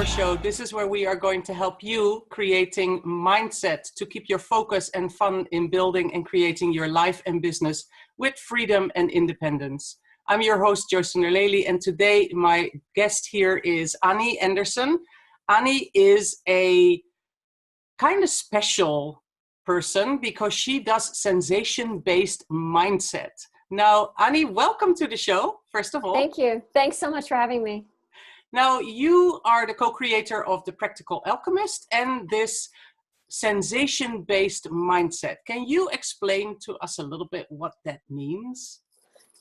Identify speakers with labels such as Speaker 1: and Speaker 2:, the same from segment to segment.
Speaker 1: our show. This is where we are going to help you creating mindset to keep your focus and fun in building and creating your life and business with freedom and independence. I'm your host, Joost van der Lely, and today my guest here is Annie Anderson. Annie is a kind of special person because she does sensation-based mindset. Now, Annie, welcome to the show, first of all.
Speaker 2: Thank you. Thanks so much for having me.
Speaker 1: Now, you are the co-creator of the Practical Alchemist and this sensation-based mindset. Can you explain to us a little bit what that means?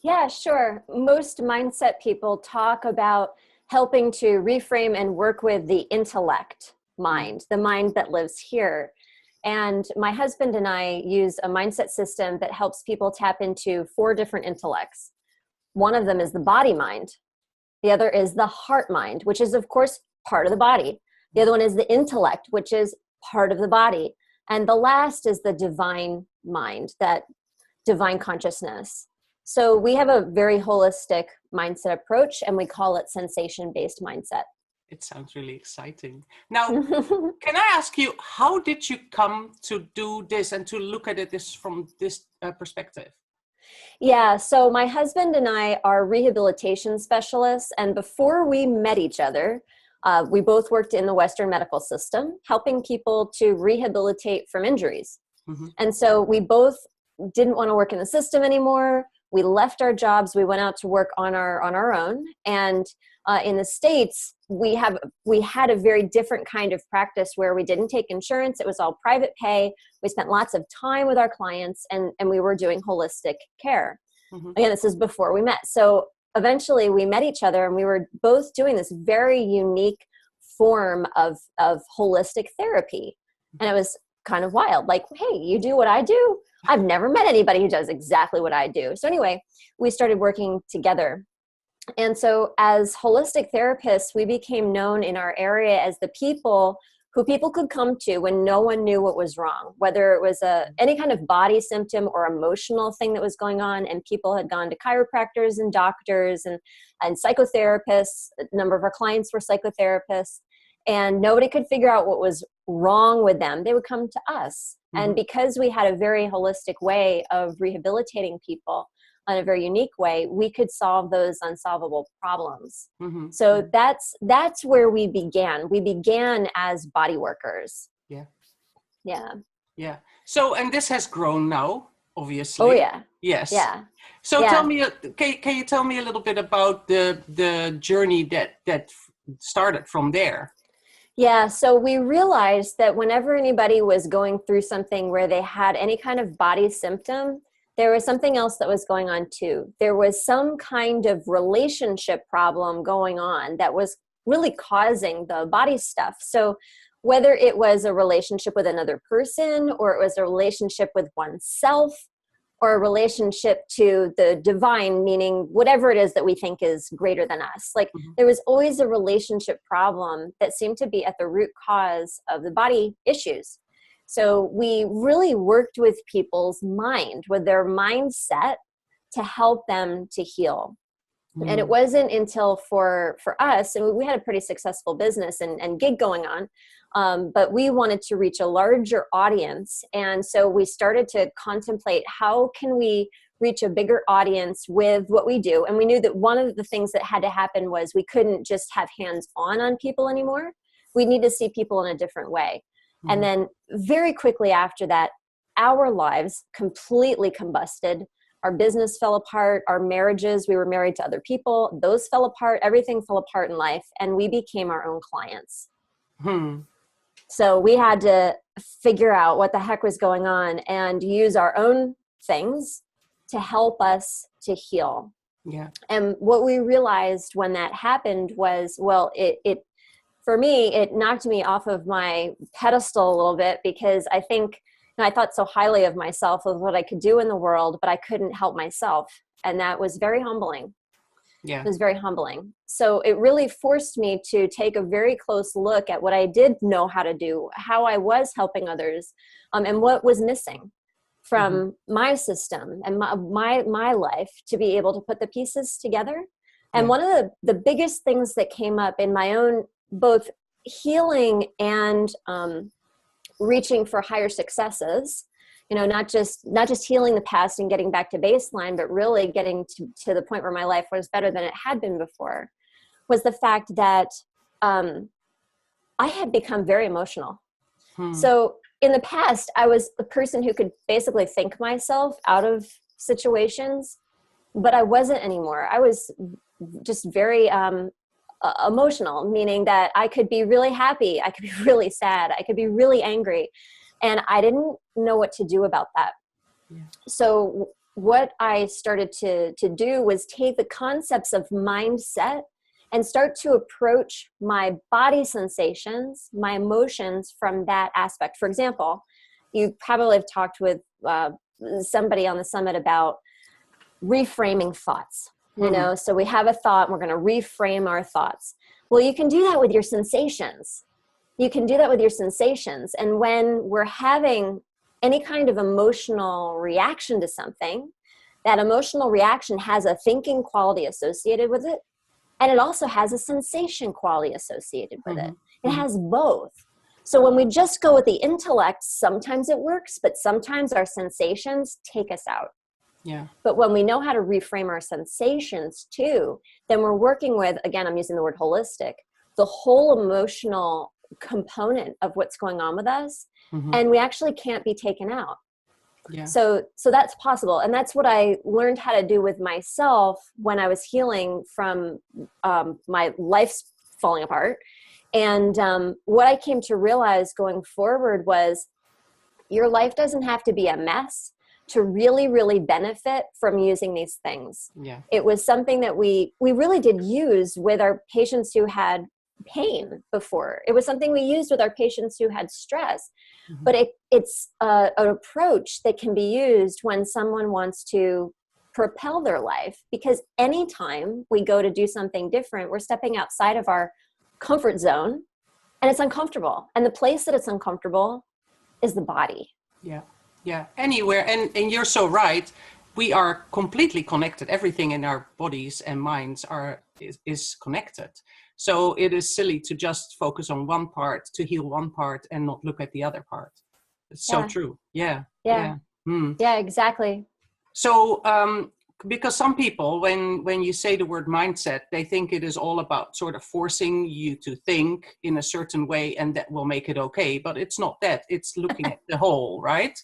Speaker 2: Yeah, sure. Most mindset people talk about helping to reframe and work with the intellect mind, the mind that lives here. And my husband and I use a mindset system that helps people tap into 4 different intellects. One of them is the body mind. The other is the heart mind, which is, of course, part of the body. The other one is the intellect, which is part of the body. And the last is the divine mind, that divine consciousness. So we have a very holistic mindset approach, and we call it sensation-based mindset.
Speaker 1: It sounds really exciting. Now, can I ask you, how did you come to do this and to look at it from this perspective?
Speaker 2: Yeah, so my husband and I are rehabilitation specialists, and before we met each other, we both worked in the Western medical system, helping people to rehabilitate from injuries. Mm-hmm. And so we both didn't want to work in the system anymore. We left our jobs. We went out to work on our own. And in the States, we had a very different kind of practice where we didn't take insurance. It was all private pay. We spent lots of time with our clients, and we were doing holistic care. Mm-hmm. Again, this is before we met. So eventually we met each other, and we were both doing this very unique form of holistic therapy. And it was kind of wild. Like, hey, you do what I do? I've never met anybody who does exactly what I do. So anyway, we started working together. And so as holistic therapists, we became known in our area as the people who people could come to when no one knew what was wrong, whether it was any kind of body symptom or emotional thing that was going on. And people had gone to chiropractors and doctors and psychotherapists. A number of our clients were psychotherapists, and nobody could figure out what was wrong with them. They would come to us. Mm-hmm. And because we had a very holistic way of rehabilitating people in a very unique way, we could solve those unsolvable problems. Mm-hmm. So that's where we began. We began as body workers.
Speaker 1: Yeah.
Speaker 2: Yeah.
Speaker 1: Yeah. So, and this has grown now, obviously.
Speaker 2: Oh yeah.
Speaker 1: Yes.
Speaker 2: Yeah.
Speaker 1: So
Speaker 2: yeah.
Speaker 1: Tell me, can you tell me a little bit about the journey that started from there?
Speaker 2: Yeah, so we realized that whenever anybody was going through something where they had any kind of body symptom, there was something else that was going on too. There was some kind of relationship problem going on that was really causing the body stuff. So whether it was a relationship with another person, or it was a relationship with oneself, or a relationship to the divine, meaning whatever it is that we think is greater than us. Like mm-hmm. There was always a relationship problem that seemed to be at the root cause of the body issues. So we really worked with people's mind, with their mindset, to help them to heal. Mm-hmm. And it wasn't until for us, and we had a pretty successful business and gig going on, but we wanted to reach a larger audience. And so we started to contemplate, how can we reach a bigger audience with what we do? And we knew that one of the things that had to happen was we couldn't just have hands-on people anymore. We need to see people in a different way. Mm-hmm. And then very quickly after that, our lives completely combusted. Our business fell apart. Our marriages, we were married to other people. Those fell apart. Everything fell apart in life. And we became our own clients. So we had to figure out what the heck was going on and use our own things to help us to heal.
Speaker 1: Yeah.
Speaker 2: And what we realized when that happened was, well, it for me, it knocked me off of my pedestal a little bit, because I think, I thought so highly of myself, of what I could do in the world, but I couldn't help myself. And that was very humbling.
Speaker 1: Yeah.
Speaker 2: It was very humbling. So it really forced me to take a very close look at what I did know how to do, how I was helping others, and what was missing from mm-hmm. my system and my life, to be able to put the pieces together. And one of the biggest things that came up in my own both healing and reaching for higher successes, not just healing the past and getting back to baseline, but really getting to the point where my life was better than it had been before, was the fact that I had become very emotional. So in the past, I was the person who could basically think myself out of situations, but I wasn't anymore. I was just very emotional, meaning that I could be really happy, I could be really sad, I could be really angry, and I didn't know what to do about that. Yeah. So what I started to do was take the concepts of mindset and start to approach my body sensations, my emotions from that aspect. For example, you probably have talked with somebody on the summit about reframing thoughts. So we have a thought and we're going to reframe our thoughts. Well, you can do that with your sensations. And when we're having any kind of emotional reaction to something, that emotional reaction has a thinking quality associated with it. And it also has a sensation quality associated with it. It has both. So when we just go with the intellect, sometimes it works, but sometimes our sensations take us out. Yeah. But when we know how to reframe our sensations too, then we're working with, again, I'm using the word holistic, the whole emotional component of what's going on with us. And we actually can't be taken out. Yeah. So that's possible. And that's what I learned how to do with myself when I was healing from my life's falling apart. And what I came to realize going forward was your life doesn't have to be a mess to really, really benefit from using these things. Yeah. It was something that we really did use with our patients who had pain before. It was something we used with our patients who had stress. But it's an approach that can be used when someone wants to propel their life, because anytime we go to do something different, we're stepping outside of our comfort zone, and it's uncomfortable. And the place that it's uncomfortable is the body. Yeah.
Speaker 1: Yeah. Anywhere. And you're so right. We are completely connected. Everything in our bodies and minds is connected. So it is silly to just focus on one part, to heal one part and not look at the other part. It's so true. Yeah.
Speaker 2: Yeah. Yeah, exactly.
Speaker 1: So, because some people, when you say the word mindset, they think it is all about sort of forcing you to think in a certain way and that will make it okay. But it's not that. It's looking at the whole, right?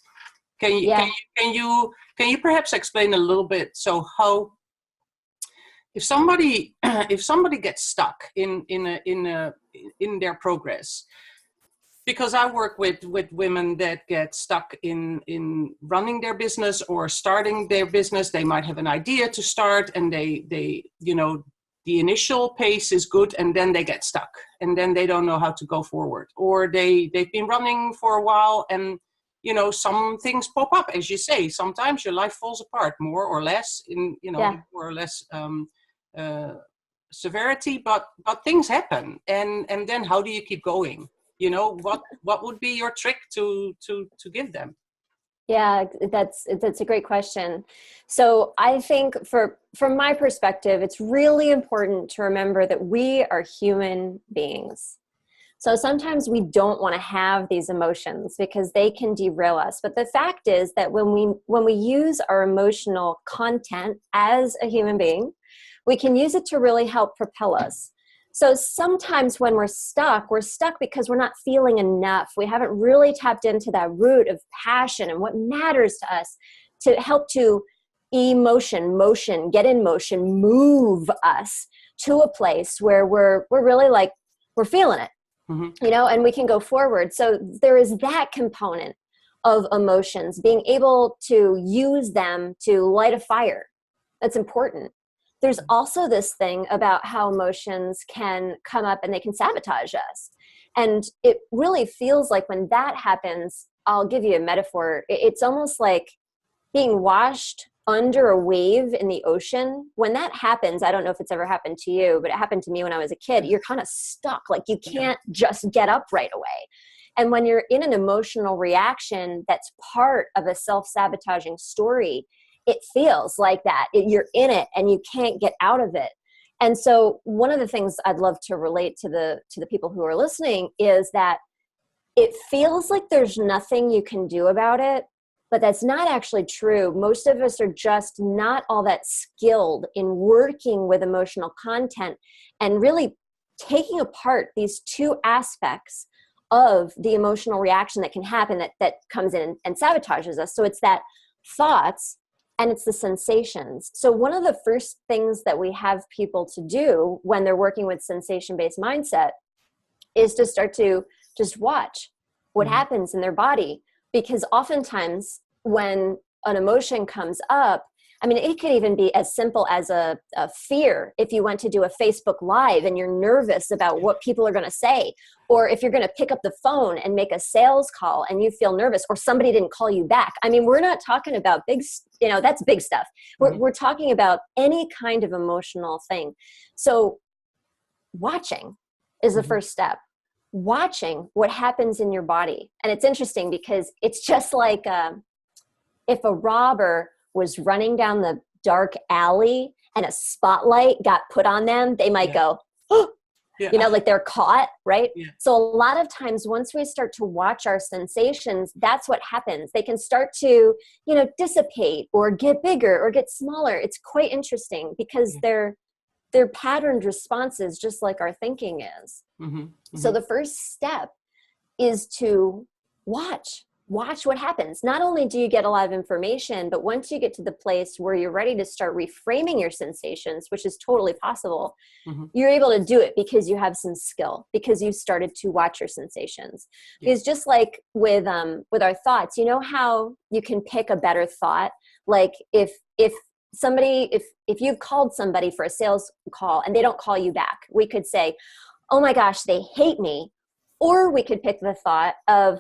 Speaker 1: Can you perhaps explain a little bit? So how, if somebody gets stuck in their progress, because I work with women that get stuck in running their business or starting their business. They might have an idea to start, and they the initial pace is good, and then they get stuck, and then they don't know how to go forward. Or they've been running for a while, and some things pop up, as you say. Sometimes your life falls apart, more or less, more or less severity, but things happen, and then how do you keep going? What would be your trick to give them?
Speaker 2: Yeah, that's a great question. So I think from my perspective, it's really important to remember that we are human beings. So sometimes we don't want to have these emotions because they can derail us. But the fact is that when we use our emotional content as a human being, we can use it to really help propel us. So sometimes when we're stuck because we're not feeling enough. We haven't really tapped into that root of passion and what matters to us to help to get in motion, move us to a place where we're really like, we're feeling it, and we can go forward. So there is that component of emotions, being able to use them to light a fire. That's important. There's also this thing about how emotions can come up and they can sabotage us. And it really feels like when that happens, I'll give you a metaphor. It's almost like being washed under a wave in the ocean. When that happens, I don't know if it's ever happened to you, but it happened to me when I was a kid. You're kind of stuck, like you can't just get up right away. And when you're in an emotional reaction that's part of a self-sabotaging story, it feels like that. You're in it and you can't get out of it. And so one of the things I'd love to relate to the people who are listening is that it feels like there's nothing you can do about it, but that's not actually true. Most of us are just not all that skilled in working with emotional content and really taking apart these two aspects of the emotional reaction that can happen that comes in and sabotages us. So it's that thoughts and it's the sensations. So one of the first things that we have people to do when they're working with sensation-based mindset is to start to just watch what happens in their body. Because oftentimes when an emotion comes up, I mean, it could even be as simple as a fear if you went to do a Facebook Live and you're nervous about what people are going to say, or if you're going to pick up the phone and make a sales call and you feel nervous, or somebody didn't call you back. I mean, we're not talking about big, that's big stuff. We're talking about any kind of emotional thing. So watching is the first step. Watching what happens in your body. And it's interesting because it's just like if a robber was running down the dark alley and a spotlight got put on them, they might go, oh, like they're caught, right? Yeah. So a lot of times once we start to watch our sensations, that's what happens. They can start to, dissipate or get bigger or get smaller. It's quite interesting because they're patterned responses, just like our thinking is. So the first step is to watch what happens. Not only do you get a lot of information, but once you get to the place where you're ready to start reframing your sensations, which is totally possible, you're able to do it because you have some skill, because you've started to watch your sensations. Because just like with our thoughts, you know how you can pick a better thought? Like if you've called somebody for a sales call and they don't call you back, we could say, oh my gosh, they hate me. Or we could pick the thought of,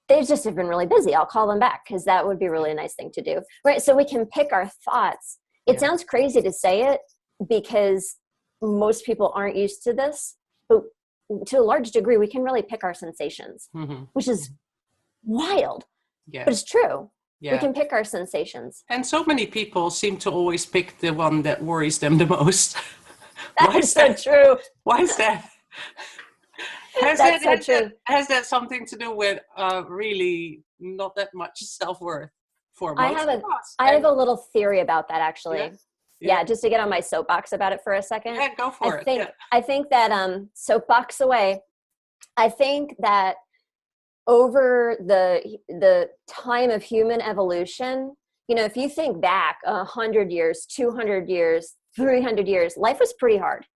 Speaker 2: they just have been really busy. I'll call them back because that would be really a nice thing to do. Right. So we can pick our thoughts. It sounds crazy to say it because most people aren't used to this, but to a large degree, we can really pick our sensations, which is wild, but it's true. Yeah. We can pick our sensations.
Speaker 1: And so many people seem to always pick the one that worries them the most.
Speaker 2: That's so true.
Speaker 1: Why is that? Has that something to do with really not that much self-worth for most of us?
Speaker 2: I have a little theory about that, actually. Yeah, just to get on my soapbox about it for a second.
Speaker 1: Yeah, go for it.
Speaker 2: I think that soapbox away, I think that over the time of human evolution, if you think back 100 years, 200 years, 300 years, life was pretty hard.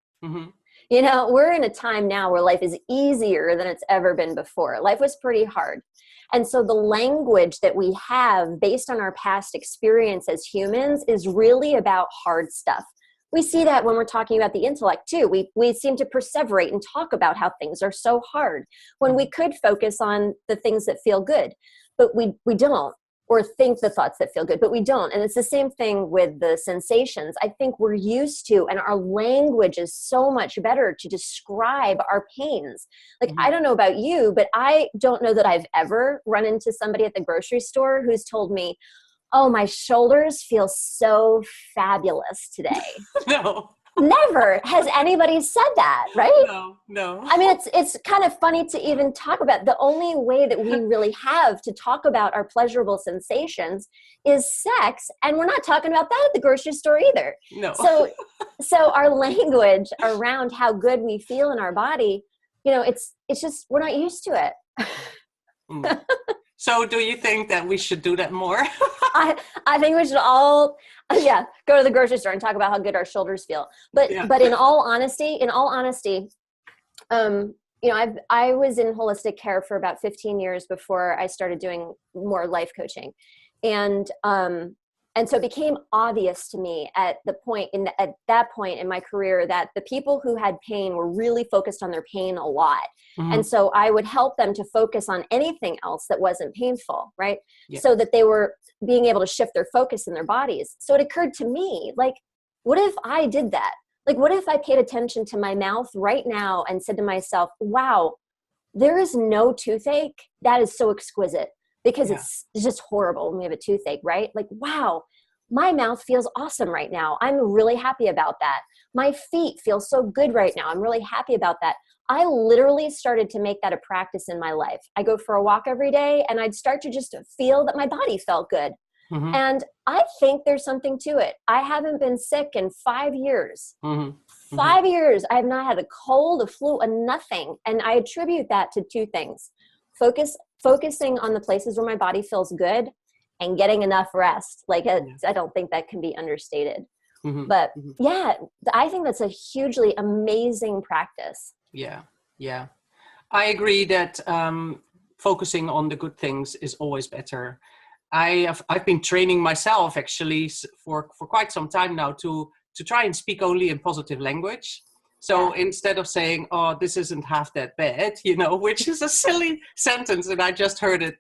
Speaker 2: We're in a time now where life is easier than it's ever been before. Life was pretty hard. And so the language that we have based on our past experience as humans is really about hard stuff. We see that when we're talking about the intellect too. We seem to perseverate and talk about how things are so hard when we could focus on the things that feel good, but we don't. Or think the thoughts that feel good, but we don't. And it's the same thing with the sensations. I think we're used to, and our language is so much better to describe our pains. Like, I don't know about you, but I don't know that I've ever run into somebody at the grocery store who's told me, oh, my shoulders feel so fabulous today.
Speaker 1: No.
Speaker 2: Never has anybody said that, right?
Speaker 1: No.
Speaker 2: I mean, it's kind of funny to even talk about. The only way that we really have to talk about our pleasurable sensations is sex, and we're not talking about that at the grocery store either.
Speaker 1: No.
Speaker 2: So our language around how good we feel in our body, it's just we're not used to it.
Speaker 1: So do you think that we should do that more?
Speaker 2: I think we should all, go to the grocery store and talk about how good our shoulders feel. But in all honesty, I was in holistic care for about 15 years before I started doing more life coaching. And so it became obvious to me at that point in my career that the people who had pain were really focused on their pain a lot. And so I would help them to focus on anything else that wasn't painful, right? Yeah. So that they were being able to shift their focus in their bodies. So it occurred to me, like, what if I did that? Like, what if I paid attention to my mouth right now and said to myself, wow, there is no toothache. That is so exquisite. Because it's just horrible when we have a toothache, right? Like, wow, my mouth feels awesome right now. I'm really happy about that. My feet feel so good right now. I'm really happy about that. I literally started to make that a practice in my life. I go for a walk every day and I'd start to just feel that my body felt good.
Speaker 1: Mm-hmm.
Speaker 2: And I think there's something to it. I haven't been sick in 5 years.
Speaker 1: Mm-hmm.
Speaker 2: 5 years. I have not had a cold, a flu, a nothing. And I attribute that to two things. Focusing on the places where my body feels good and getting enough rest. Like, I don't think that can be understated.
Speaker 1: Mm-hmm.
Speaker 2: But
Speaker 1: Mm-hmm.
Speaker 2: yeah, I think that's a hugely amazing practice.
Speaker 1: Yeah. Yeah. I agree that focusing on the good things is always better. I've been training myself actually for quite some time now to try and speak only in positive language. So instead of saying, "Oh, this isn't half that bad," which is a silly sentence, and I just heard it,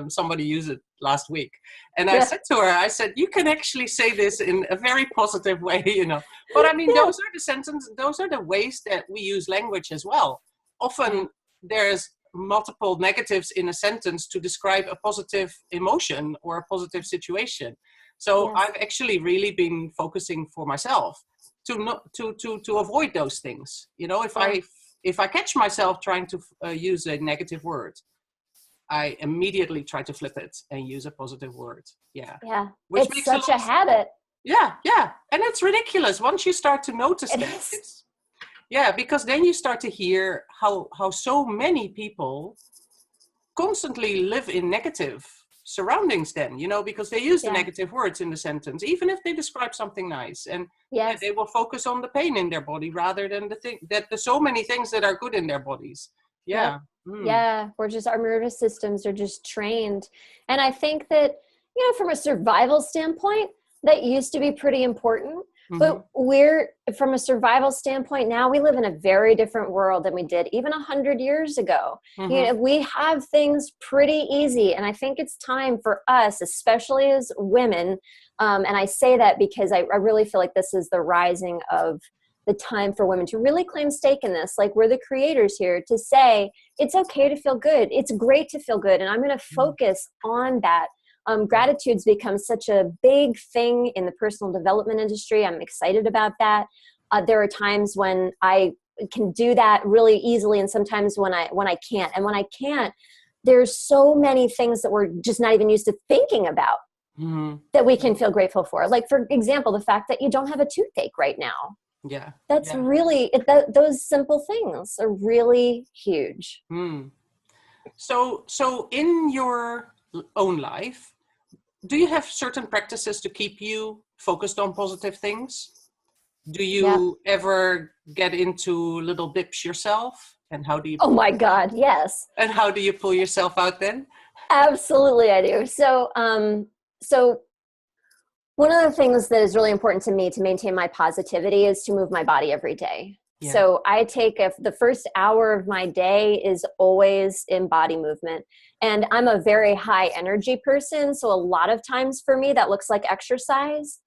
Speaker 1: somebody use it last week, and I said to her, I said, "You can actually say this in a very positive way, But I mean, those are the sentences, those are the ways that we use language as well. Often there's multiple negatives in a sentence to describe a positive emotion or a positive situation. So I've actually really been focusing for myself to avoid those things. If I catch myself trying to use a negative word, I immediately try to flip it and use a positive word. Yeah. Which
Speaker 2: It's
Speaker 1: makes
Speaker 2: such a habit.
Speaker 1: Yeah. And it's ridiculous once you start to notice that. Because then you start to hear how so many people constantly live in negative surroundings then, because they use the negative words in the sentence, even if they describe something nice. And they will focus on the pain in their body rather than there's so many things that are good in their bodies. Yeah.
Speaker 2: We're just, our nervous systems are just trained. And I think that, from a survival standpoint, that used to be pretty important. But from a survival standpoint now, we live in a very different world than we did even 100 years ago. We have things pretty easy. And I think it's time for us, especially as women, and I say that because I really feel like this is the rising of the time for women to really claim stake in this. Like, we're the creators here to say, it's okay to feel good. It's great to feel good. And I'm going to focus on that. Gratitude's become such a big thing in the personal development industry. I'm excited about that. There are times when I can do that really easily, and sometimes when I can't. And when I can't, there's so many things that we're just not even used to thinking about that we can feel grateful for. Like, for example, the fact that you don't have a toothache right now. That's really, those simple things are really huge.
Speaker 1: So in your own life, do you have certain practices to keep you focused on positive things? Do you ever get into little dips yourself? And how do you?
Speaker 2: Oh my God, yes.
Speaker 1: And how do you pull yourself out then?
Speaker 2: Absolutely, I do. So one of the things that is really important to me to maintain my positivity is to move my body every day. So I take the first hour of my day is always in body movement. And I'm a very high energy person. So a lot of times for me, that looks like exercise.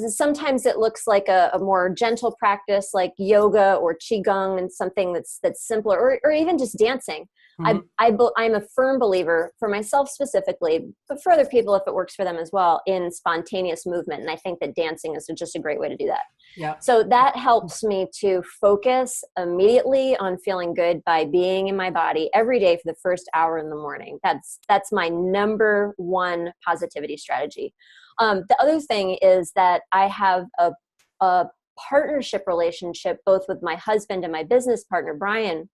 Speaker 2: Sometimes it looks like a more gentle practice like yoga or qigong, and something that's simpler, or even just dancing. I'm a firm believer, for myself specifically, but for other people if it works for them as well, in spontaneous movement. And I think that dancing is just a great way to do that. So that helps me to focus immediately on feeling good by being in my body every day for the first hour in the morning. That's my number one positivity strategy. The other thing is that I have a partnership relationship both with my husband and my business partner, Brian,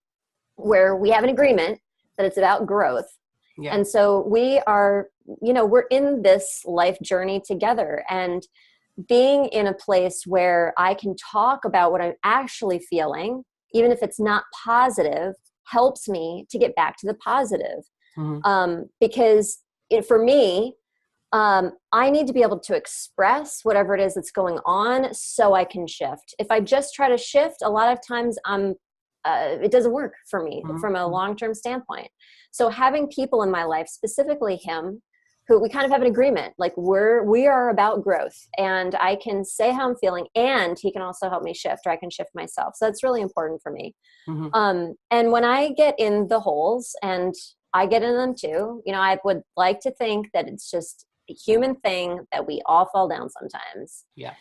Speaker 2: where we have an agreement that it's about growth. And so we are, we're in this life journey together, and being in a place where I can talk about what I'm actually feeling, even if it's not positive, helps me to get back to the positive. Because for me, I need to be able to express whatever it is that's going on so I can shift. If I just try to shift, a lot of times it doesn't work for me from a long-term standpoint. So having people in my life, specifically him, who we kind of have an agreement, like we are about growth, and I can say how I'm feeling, and he can also help me shift, or I can shift myself. So that's really important for me. And when I get in the holes, and I get in them too, I would like to think that it's just a human thing that we all fall down sometimes.
Speaker 1: Yeah.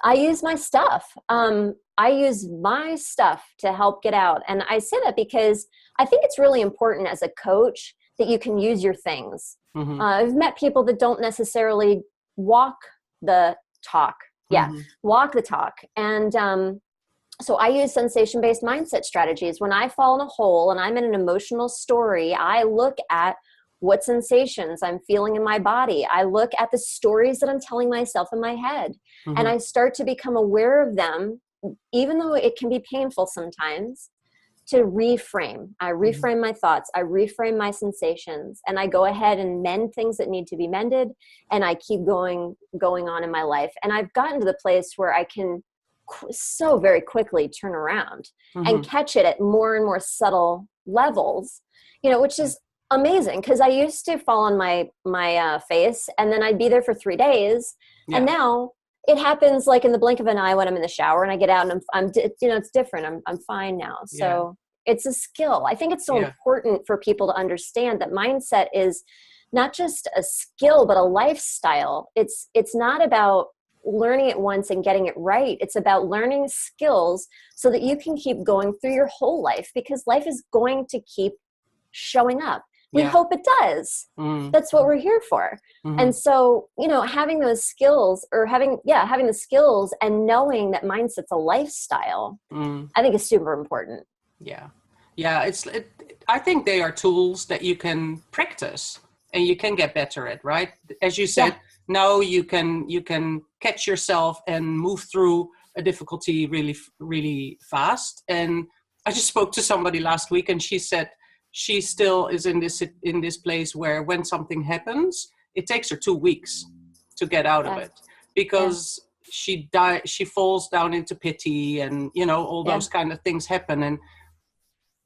Speaker 2: I use my stuff. I use my stuff to help get out. And I say that because I think it's really important as a coach that you can use your things.
Speaker 1: Mm-hmm.
Speaker 2: I've met people that don't necessarily walk the talk. Yeah,
Speaker 1: Mm-hmm.
Speaker 2: walk the talk. And so I use sensation-based mindset strategies. When I fall in a hole and I'm in an emotional story, I look at what sensations I'm feeling in my body. I look at the stories that I'm telling myself in my head,
Speaker 1: Mm-hmm.
Speaker 2: and I start to become aware of them, even though it can be painful sometimes, to reframe. I reframe my thoughts. I reframe my sensations, and I go ahead and mend things that need to be mended, and I keep going on in my life. And I've gotten to the place where I can so very quickly turn around and catch it at more and more subtle levels, which is amazing, because I used to fall on my face, and then I'd be there for 3 days. Yeah. And now it happens like in the blink of an eye when I'm in the shower and I get out and I'm it's different. I'm fine now. So it's a skill. I think it's so important for people to understand that mindset is not just a skill, but a lifestyle. It's not about learning it once and getting it right. It's about learning skills so that you can keep going through your whole life, because life is going to keep showing up. We hope it does. That's what we're here for. And so, having those skills, or having the skills and knowing that mindset's a lifestyle, I think is super important.
Speaker 1: Yeah. Yeah. I think they are tools that you can practice and you can get better at, right? As you said, now you can catch yourself and move through a difficulty really, really fast. And I just spoke to somebody last week, and she said she still is in this place where when something happens, it takes her 2 weeks to get out of it, because she falls down into pity, and all those kind of things happen. And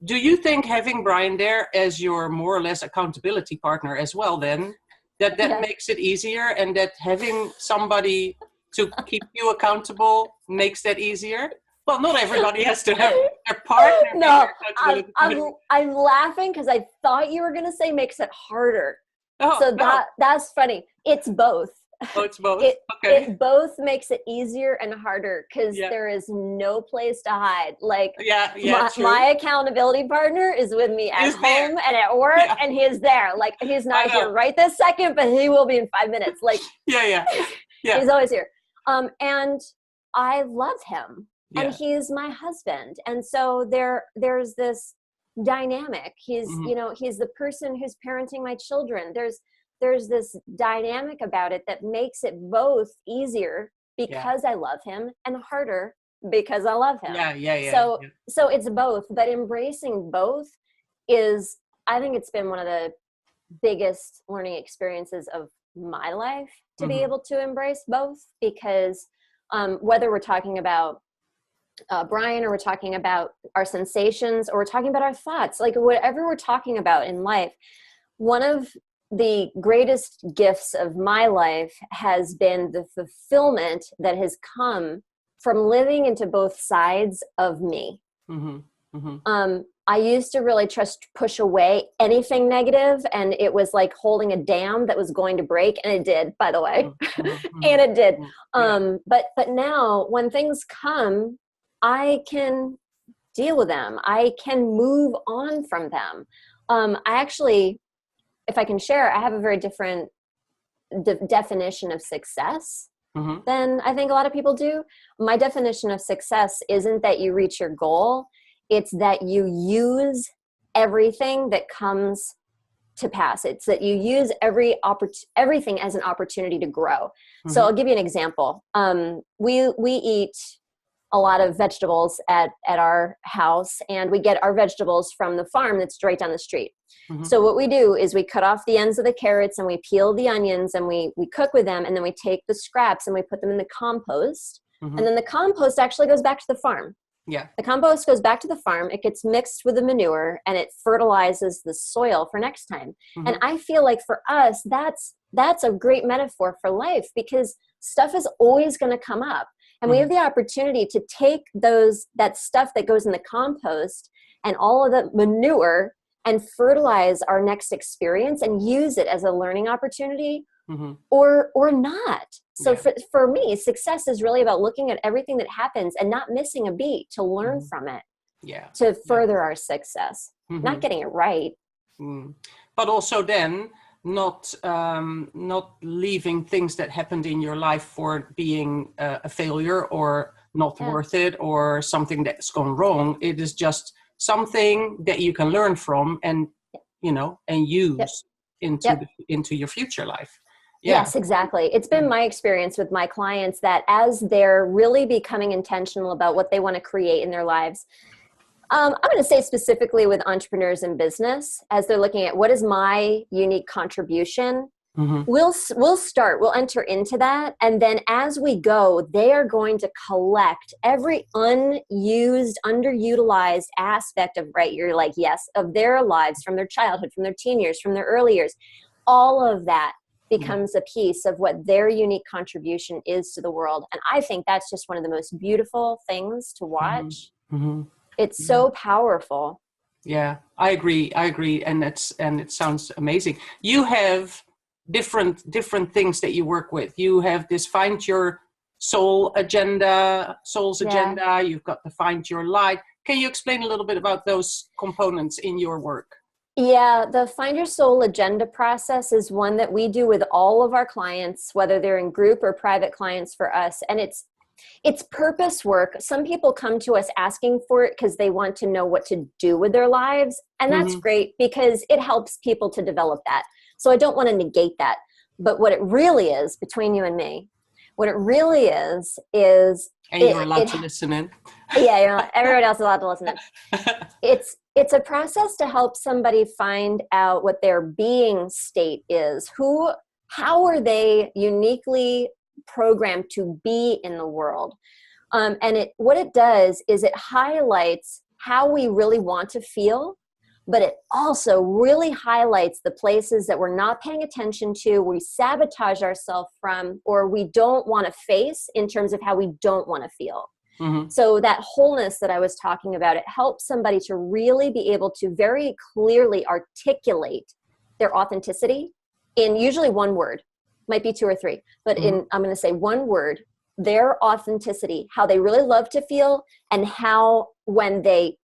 Speaker 1: do you think having Brian there as your more or less accountability partner as well, then that makes it easier, and that having somebody to keep you accountable makes that easier? Well, not everybody has to have their partner.
Speaker 2: No, I'm laughing because I thought you were going to say makes it harder. Oh, so that's funny. It's both.
Speaker 1: Oh, it's both?
Speaker 2: It both makes it easier and harder, because there is no place to hide. Like, my accountability partner is with me at home and at work, and he is there. Like, he's not here right this second, but he will be in 5 minutes. Like, he's always here. And I love him. Yeah. And he's my husband. And so there's this dynamic. He's, he's the person who's parenting my children. There's this dynamic about it that makes it both easier because I love him, and harder because I love him. So it's both, but embracing both I think it's been one of the biggest learning experiences of my life, to be able to embrace both, because whether we're talking about Brian, or we're talking about our sensations, or we're talking about our thoughts, like whatever we're talking about in life, one of the greatest gifts of my life has been the fulfillment that has come from living into both sides of me. I used to really push away anything negative, and it was like holding a dam that was going to break, and it did, by the way. And it did. But now when things come, I can deal with them. I can move on from them. I actually, if I can share, I have a very different definition of success than I think a lot of people do. My definition of success isn't that you reach your goal. It's that you use everything that comes to pass. It's that you use everything as an opportunity to grow. So I'll give you an example. We eat a lot of vegetables at our house, and we get our vegetables from the farm that's right down the street. So what we do is we cut off the ends of the carrots, and we peel the onions, and we cook with them, and then we take the scraps and we put them in the compost. And then the compost actually goes back to the farm. The compost goes back to the farm. It gets mixed with the manure, and it fertilizes the soil for next time. And I feel like for us, that's a great metaphor for life, because stuff is always going to come up. And we have the opportunity to take that stuff that goes in the compost and all of the manure and fertilize our next experience, and use it as a learning opportunity or not. So
Speaker 1: Yeah.
Speaker 2: for me, success is really about looking at everything that happens and not missing a beat to learn from it,
Speaker 1: Yeah.
Speaker 2: to
Speaker 1: Yeah.
Speaker 2: further our success, not getting it right.
Speaker 1: But also then not leaving things that happened in your life for being a failure or not worth it or something that's gone wrong. It is just something that you can learn from and and use into your future life. Yeah.
Speaker 2: Yes, exactly. It's been my experience with my clients that as they're really becoming intentional about what they want to create in their lives, I'm going to say specifically with entrepreneurs in business, as they're looking at what is my unique contribution, we'll enter into that. And then as we go, they are going to collect every unused, underutilized aspect of, of their lives, from their childhood, from their teen years, from their early years. All of that becomes a piece of what their unique contribution is to the world. And I think that's just one of the most beautiful things to watch. It's so powerful.
Speaker 1: Yeah, I agree. And it sounds amazing. You have different things that you work with. You have this Find Your Soul's agenda. You've got the Find Your Light. Can you explain a little bit about those components in your work?
Speaker 2: Yeah, the Find Your Soul agenda process is one that we do with all of our clients, whether they're in group or private clients for us. And it's purpose work. Some people come to us asking for it because they want to know what to do with their lives. And that's great because it helps people to develop that. So I don't want to negate that. But what it really is, between you and me, what it really is...
Speaker 1: And you're allowed to listen in.
Speaker 2: Yeah, everybody else is allowed to listen in. It's a process to help somebody find out what their being state is. How are they uniquely programmed to be in the world? And what it does is it highlights how we really want to feel, but it also really highlights the places that we're not paying attention to, we sabotage ourselves from, or we don't want to face in terms of how we don't want to feel. So that wholeness that I was talking about, it helps somebody to really be able to very clearly articulate their authenticity in usually one word, might be two or three, but I'm going to say one word, their authenticity, how they really love to feel, and how when they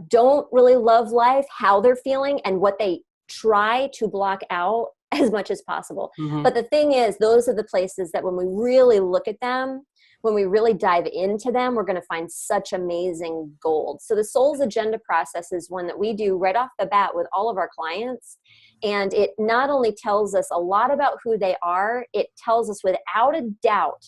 Speaker 2: don't really love life, how they're feeling, and what they try to block out as much as possible. But the thing is, those are the places that when we really look at them, when we really dive into them, we're going to find such amazing gold. So the Soul's Agenda process is one that we do right off the bat with all of our clients. And it not only tells us a lot about who they are, it tells us without a doubt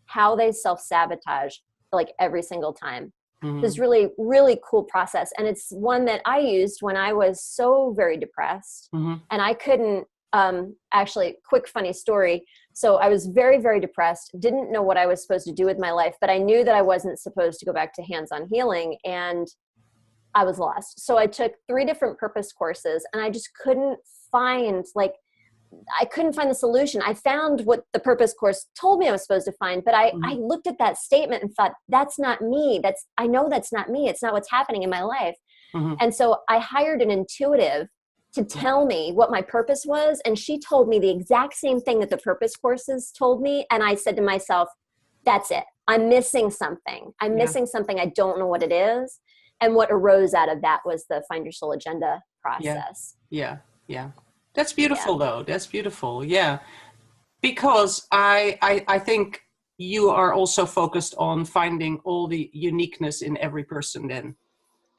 Speaker 2: how they self-sabotage like every single time. This really, really cool process. And it's one that I used when I was so very depressed. And I couldn't, actually, quick funny story. So I was very, very depressed, didn't know what I was supposed to do with my life, but I knew that I wasn't supposed to go back to hands-on healing, and I was lost. So I took 3 different purpose courses, and I just couldn't find, the solution. I found what the purpose course told me I was supposed to find, but I looked at that statement and thought, that's not me. I know that's not me. It's not what's happening in my life. And so I hired an intuitive to tell me what my purpose was. And she told me the exact same thing that the purpose courses told me. And I said to myself, that's it. I'm missing something. I'm missing something. I don't know what it is. And what arose out of that was the Find Your Soul Agenda process.
Speaker 1: Yeah. That's beautiful though. That's beautiful. Yeah. Because I think you are also focused on finding all the uniqueness in every person then.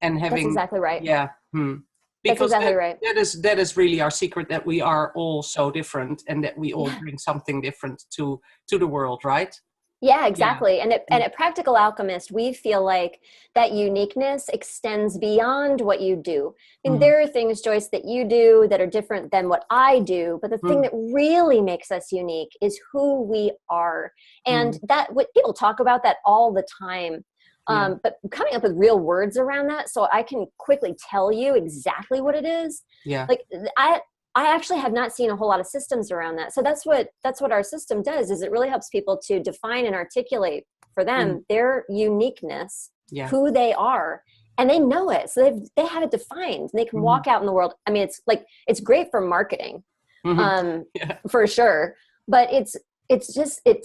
Speaker 1: And having...
Speaker 2: That's exactly right.
Speaker 1: Yeah. Because
Speaker 2: that's exactly right.
Speaker 1: That is really our secret, that we are all so different and that we all bring something different to the world, right?
Speaker 2: Yeah, exactly. And at Practical Alchemist, we feel like that uniqueness extends beyond what you do. I mean, there are things, Joyce, that you do that are different than what I do. But the thing that really makes us unique is who we are. And what people talk about that all the time. But coming up with real words around that, so I can quickly tell you exactly what it is.
Speaker 1: Yeah.
Speaker 2: Like I actually have not seen a whole lot of systems around that. So that's what our system does, is it really helps people to define and articulate for them their uniqueness, who they are, and they know it. So they have it defined, and they can walk out in the world. I mean, it's great for marketing, For sure. But it's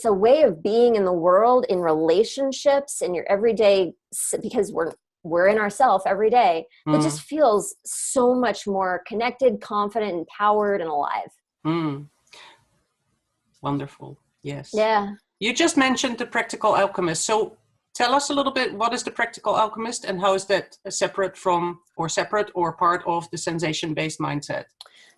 Speaker 2: a way of being in the world, in relationships, in your everyday, because we're in ourself every day. It just feels so much more connected, confident, empowered, and alive.
Speaker 1: Wonderful. Yes.
Speaker 2: Yeah.
Speaker 1: You just mentioned the Practical Alchemist. So tell us a little bit, what is the Practical Alchemist and how is that separate or part of the sensation-based mindset?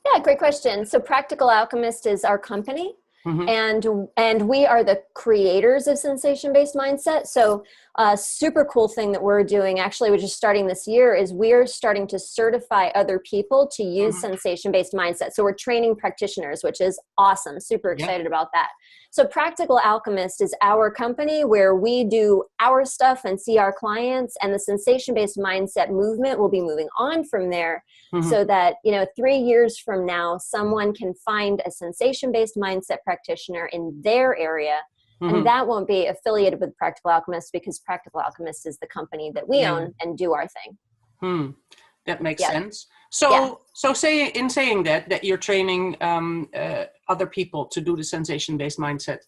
Speaker 2: Yeah, great question. So Practical Alchemist is our company. And we are the creators of sensation-based mindset. So a super cool thing that we're doing, actually, we're just starting this year, is we're starting to certify other people to use sensation-based mindset. So we're training practitioners, which is awesome. Super excited about that. So Practical Alchemist is our company where we do our stuff and see our clients, and the sensation-based mindset movement will be moving on from there. So that, 3 years from now, someone can find a sensation-based mindset practitioner in their area, and that won't be affiliated with Practical Alchemist, because Practical Alchemist is the company that we own and do our thing.
Speaker 1: That makes sense. So saying that you're training other people to do the sensation-based mindset.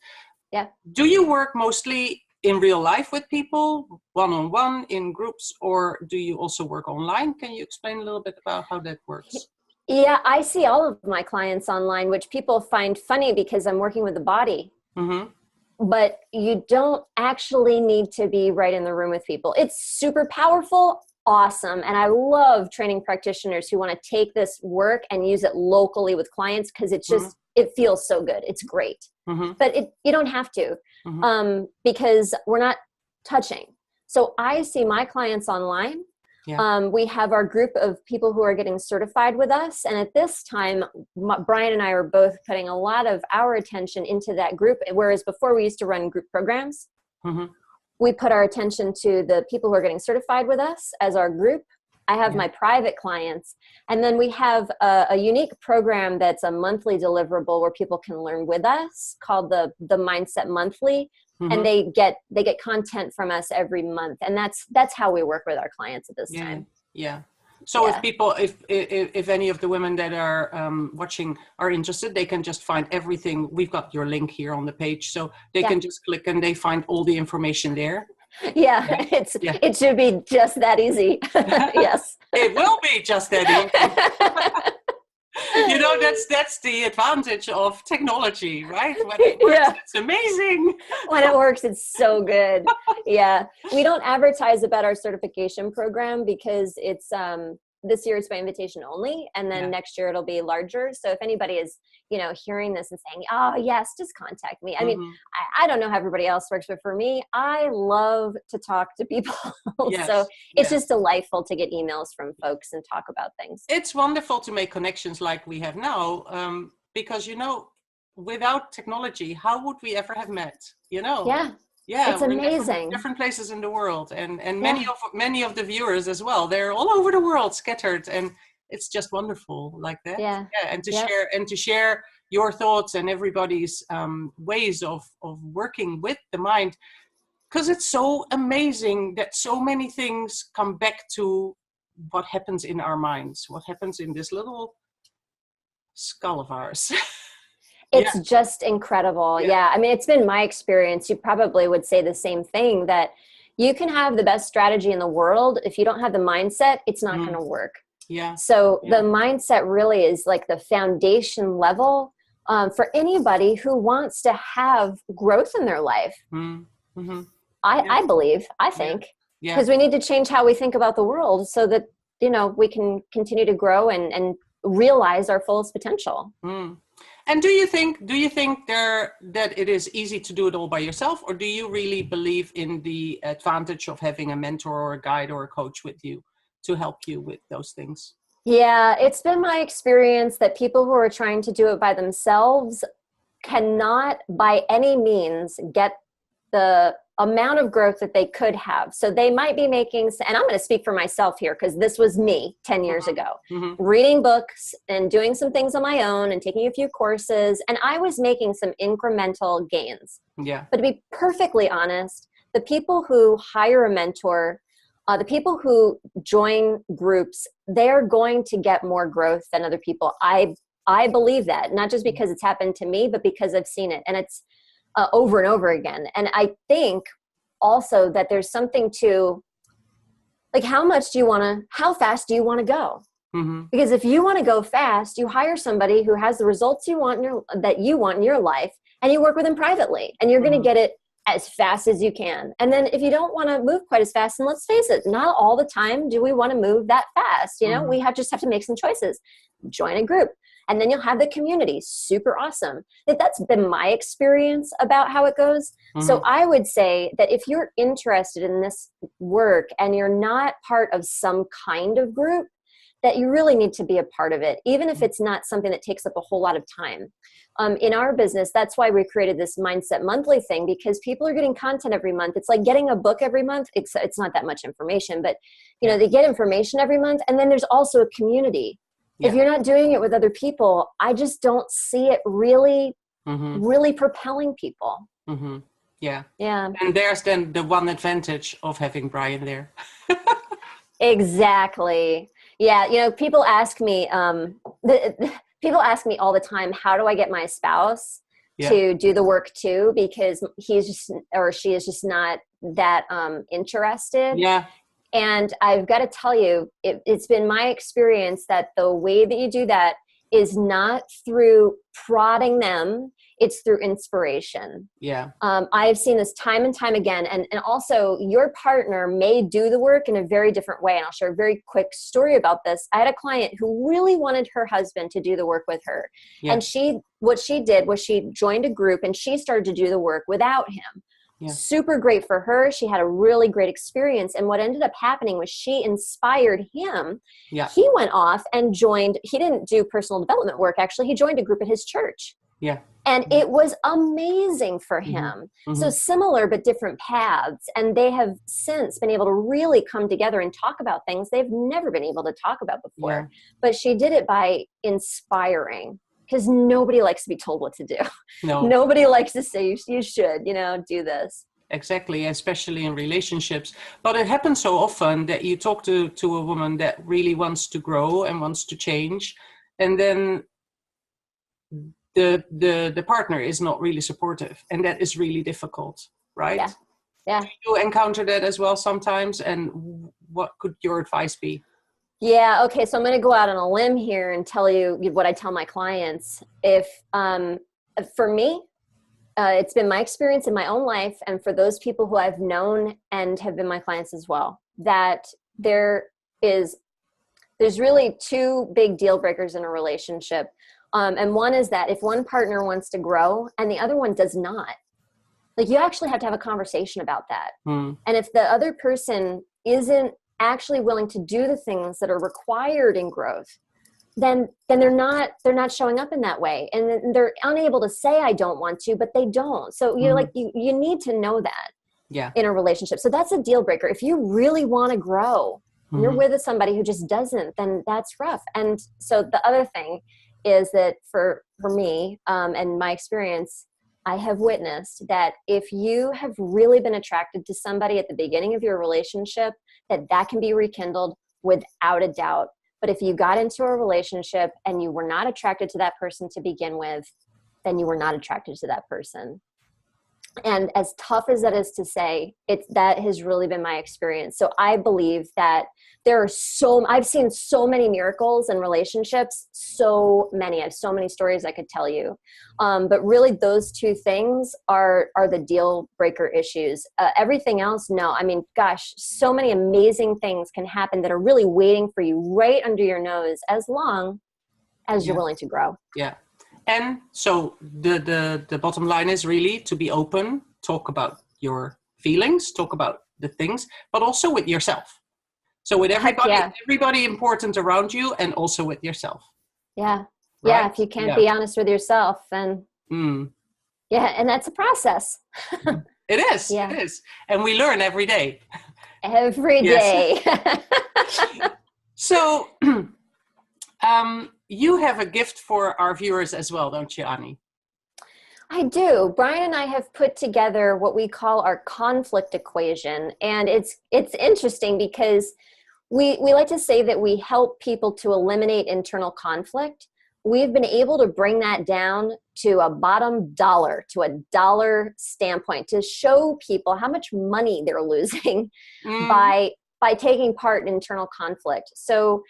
Speaker 2: Yeah.
Speaker 1: Do you work mostly in real life with people, one-on-one, in groups, or do you also work online? Can you explain a little bit about how that works?
Speaker 2: Yeah, I see all of my clients online, which people find funny because I'm working with the body. But you don't actually need to be right in the room with people. It's super powerful, awesome. And I love training practitioners who want to take this work and use it locally with clients, because it's just, it feels so good. It's great. But you don't have to, because we're not touching. So I see my clients online. We have our group of people who are getting certified with us. And at this time, Brian and I are both putting a lot of our attention into that group. Whereas before we used to run group programs, we put our attention to the people who are getting certified with us as our group. I have my private clients. And then we have a unique program that's a monthly deliverable where people can learn with us, called the Mindset Monthly. And they get content from us every month. And that's how we work with our clients at this time.
Speaker 1: So if any of the women that are watching are interested, they can just find everything. We've got your link here on the page, so they can just click and they find all the information there.
Speaker 2: It should be just that easy. Yes.
Speaker 1: It will be just that easy. That's the advantage of technology, right? When it works, it's amazing.
Speaker 2: When it works, it's so good. Yeah. We don't advertise about our certification program because it's this year it's by invitation only, and then next year it'll be larger. So if anybody is, hearing this and saying, oh yes, just contact me. I mean, I don't know how everybody else works, but for me, I love to talk to people. So it's just delightful to get emails from folks and talk about things.
Speaker 1: It's wonderful to make connections like we have now, because, without technology, how would we ever have met,
Speaker 2: It's amazing.
Speaker 1: Different places in the world, and many of the viewers as well. They're all over the world, scattered, and it's just wonderful like that. And to share your thoughts and everybody's ways of working with the mind, because it's so amazing that so many things come back to what happens in our minds, what happens in this little skull of ours.
Speaker 2: It's just incredible. I mean, it's been my experience. You probably would say the same thing, that you can have the best strategy in the world. If you don't have the mindset, it's not going to work. So the mindset really is like the foundation level for anybody who wants to have growth in their life. I think, because we need to change how we think about the world so that, we can continue to grow and realize our fullest potential.
Speaker 1: And do you think that it is easy to do it all by yourself, or do you really believe in the advantage of having a mentor or a guide or a coach with you to help you with those things?
Speaker 2: Yeah, it's been my experience that people who are trying to do it by themselves cannot by any means get the amount of growth that they could have. So they might be making, and I'm going to speak for myself here because this was me 10 years ago, reading books and doing some things on my own and taking a few courses. And I was making some incremental gains. But to be perfectly honest, the people who hire a mentor, the people who join groups, they're going to get more growth than other people. I I believe that, not just because it's happened to me, but because I've seen it, and it's over and over again. And I think also that there's something to, like, how fast do you want to go? Mm-hmm. Because if you want to go fast, you hire somebody who has the results that you want in your life, and you work with them privately, and you're going to get it as fast as you can. And then if you don't want to move quite as fast, and let's face it, not all the time do we want to move that fast. You know, we just have to make some choices. Join a group, and then you'll have the community. Super awesome. That's been my experience about how it goes. So I would say that if you're interested in this work and you're not part of some kind of group, that you really need to be a part of it, even if it's not something that takes up a whole lot of time. In our business, that's why we created this Mindset Monthly thing, because people are getting content every month. It's like getting a book every month. It's not that much information, but they get information every month. And then there's also a community. Yeah. If you're not doing it with other people, I just don't see it really, really propelling people. Mm-hmm.
Speaker 1: Yeah. Yeah. And there's then the one advantage of having Brian there.
Speaker 2: Exactly. Yeah. People ask me, people ask me all the time, how do I get my spouse to do the work too? Because he's just, or she is just not that interested. Yeah. And I've got to tell you, it's been my experience that the way that you do that is not through prodding them. It's through inspiration. Yeah. I've seen this time and time again. And also your partner may do the work in a very different way. And I'll share a very quick story about this. I had a client who really wanted her husband to do the work with her. Yeah. And what she did was she joined a group and she started to do the work without him. Yeah. Super great for her. She had a really great experience. And what ended up happening was she inspired him. Yeah. He went off and he didn't do personal development work. Actually, he joined a group at his church. Yeah. And it was amazing for him. Mm-hmm. So similar, but different paths. And they have since been able to really come together and talk about things they've never been able to talk about before. Yeah. But she did it by inspiring. Because nobody likes to be told what to do. No. Nobody likes to say you should, do this.
Speaker 1: Exactly, especially in relationships. But it happens so often that you talk to a woman that really wants to grow and wants to change, and then the partner is not really supportive, and that is really difficult, right? Yeah. Yeah. Do you encounter that as well sometimes? And what could your advice be?
Speaker 2: Yeah. Okay. So I'm going to go out on a limb here and tell you what I tell my clients. For me, it's been my experience in my own life, and for those people who I've known and have been my clients as well, that there's really two big deal breakers in a relationship. And one is that if one partner wants to grow and the other one does not, like, you actually have to have a conversation about that. And if the other person isn't actually willing to do the things that are required in growth, then they're not showing up in that way, and they're unable to say I don't want to, but they don't. So you need to know that in a relationship. So that's a deal breaker. If you really want to grow, and you're with somebody who just doesn't, then that's rough. And so the other thing is that for me and my experience, I have witnessed that if you have really been attracted to somebody at the beginning of your relationship, that can be rekindled without a doubt. But if you got into a relationship and you were not attracted to that person to begin with, then you were not attracted to that person. And as tough as that is to say, that has really been my experience. So I believe that I've seen so many miracles in relationships, so many. I have so many stories I could tell you. But really those two things are the deal breaker issues. Everything else, no. I mean, gosh, so many amazing things can happen that are really waiting for you right under your nose, as long as you're willing to grow. Yeah.
Speaker 1: And so the bottom line is really to be open, talk about your feelings, talk about the things, but also with yourself. So with everybody important around you, and also with yourself.
Speaker 2: Yeah. Right? Yeah. If you can't be honest with yourself, then yeah. And that's a process.
Speaker 1: It is. Yeah. It is. And we learn every day.
Speaker 2: Every day.
Speaker 1: So, you have a gift for our viewers as well, don't you, Annie?
Speaker 2: I do. Brian and I have put together what we call our conflict equation. And it's interesting because we like to say that we help people to eliminate internal conflict. we've been able to bring that down to a bottom dollar, to a dollar standpoint, to show people how much money they're losing by taking part in internal conflict. So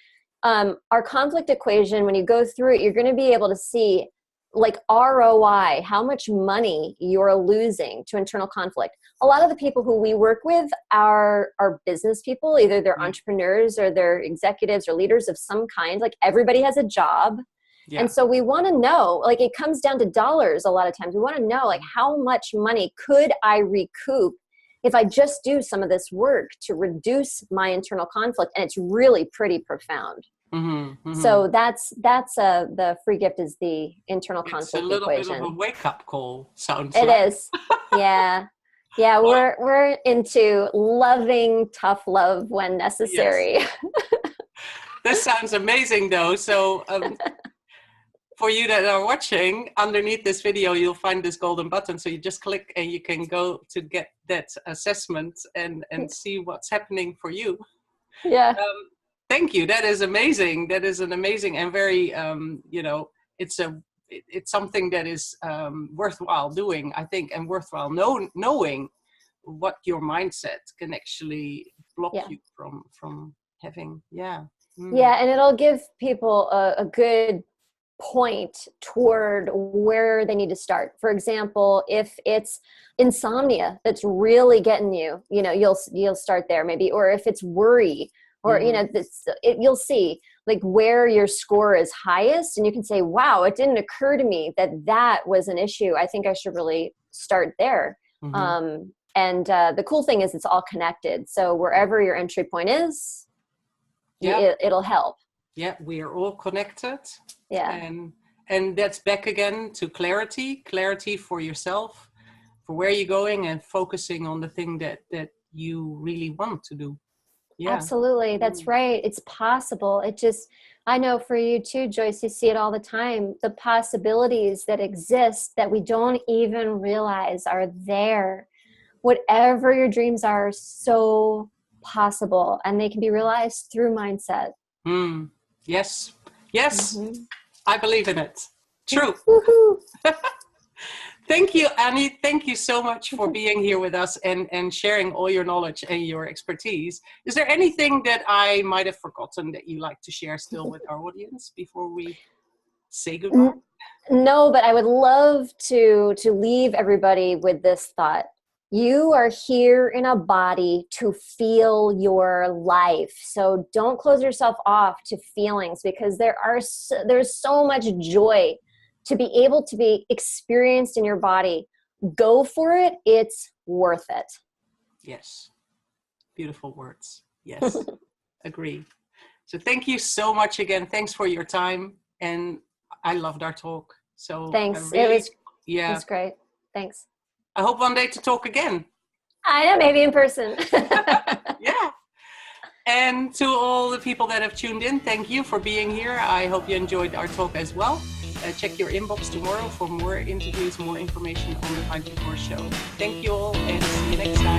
Speaker 2: our conflict equation, when you go through it, you're going to be able to see like ROI, how much money you're losing to internal conflict. A lot of the people who we work with are business people, either they're entrepreneurs or they're executives or leaders of some kind. Like everybody has a job. Yeah. And so we want to know, like it comes down to dollars a lot of times. We want to know like how much money could I recoup if I just do some of this work to reduce my internal conflict. And it's really pretty profound. So that's the free gift is the internal conflict equation. It's a little bit of a
Speaker 1: wake-up call, sounds
Speaker 2: like.
Speaker 1: It
Speaker 2: is. Yeah. Yeah, we're into loving tough love when necessary.
Speaker 1: Yes. This sounds amazing though. So for you that are watching, underneath this video, you'll find this golden button. So you just click and you can go to get that assessment and see what's happening for you.
Speaker 2: Yeah.
Speaker 1: Thank you. That is amazing. That is an amazing and very, it's something that is worthwhile doing, I think, and worthwhile knowing what your mindset can actually block you from having. Yeah.
Speaker 2: Yeah. And it'll give people a good point toward where they need to start. For example, if it's insomnia that's really getting you, you'll start there maybe, or if it's worry, or, you'll see like where your score is highest and you can say, wow, it didn't occur to me that was an issue. I think I should really start there. And the cool thing is it's all connected. So wherever your entry point is, it'll help.
Speaker 1: Yeah, we are all connected.
Speaker 2: Yeah.
Speaker 1: And that's back again to clarity for yourself, for where you're going and focusing on the thing that you really want to do. Yeah.
Speaker 2: Absolutely. That's right. It's possible. I know for you too, Joyce, you see it all the time. The possibilities that exist that we don't even realize are there. Whatever your dreams are so possible, and they can be realized through mindset.
Speaker 1: Yes. I believe in it. True. Thank you, Annie. Thank you so much for being here with us and sharing all your knowledge and your expertise. Is there anything that I might have forgotten that you like to share still with our audience before we say goodbye?
Speaker 2: No, but I would love to leave everybody with this thought. You are here in a body to feel your life. So don't close yourself off to feelings, because there's so much joy to be able to be experienced in your body. Go for it. It's worth it.
Speaker 1: Yes. Beautiful words. Yes. Agree. So thank you so much again. Thanks for your time. And I loved our talk. So
Speaker 2: thanks. It was great. Thanks.
Speaker 1: I hope one day to talk again.
Speaker 2: I know, maybe in person.
Speaker 1: Yeah. And to all the people that have tuned in, thank you for being here. I hope you enjoyed our talk as well. Check your inbox tomorrow for more interviews, more information on the Time Before show. Thank you all and see you next time.